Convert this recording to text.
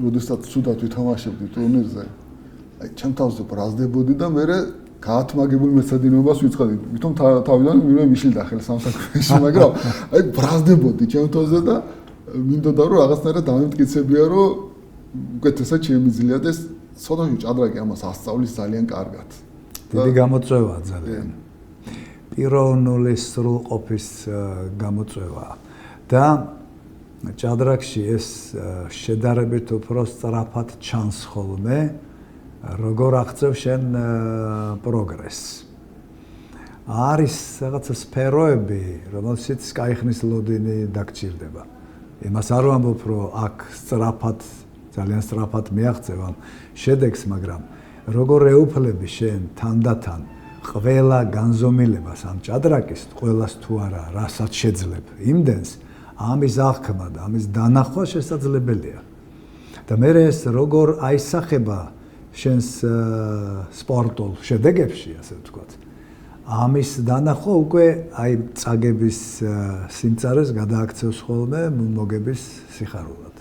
როდესაც ცუდად ვითამაშებდი ტურნირზე, აი ჩემ თავზე ბრაზდებოდი და მე გაათმაგებულ მეცადინეობას ვიწყდი. ვითომ თავიდან ვინმე მიშლიდა ხელს სამსახურში, მაგრამ აი ბრაზდებოდი ჩემ თავზე და მინდოდა რომ რაღაცნაირად დამემტკიცებია რომ უკეთესად შემიძლია და ცოტა ჭადრაკი ამას ასწავლის ძალიან კარგად. დიდი გამოწვევაა ძალიან. პიროვნული სრულყოფის გამოწვევაა და ჭადრაკში ეს შედარებით უფრო სწრაფად ჩანს ხოლმე, როგორ აღწევ შენ პროგრესს. არის რაღაცა სფეროები, რომელშიც კაიხნის ლოდინი დაგჭირდება. იმას არ ვამბობ, რომ აქ სწრაფად, ძალიან სწრაფად მიაღწევ ამ შედეგს, მაგრამ როგორ ეუფლები შენ თანდათან ყველა განზომილებას ამ ჭადრაკის, ყველას თუ არა, რასაც შეძლებ იმდენს, ამის აღქმა და ამის დანახვა შესაძლებელია. და მე ეს როგორ აისახება შენს სპორტულ შედეგებში, ასე ვთქვათ. ამის დანახვა უკვე აი წაგების სიმწარეს გადააქცევს ხოლმე მოგების სიხარულად.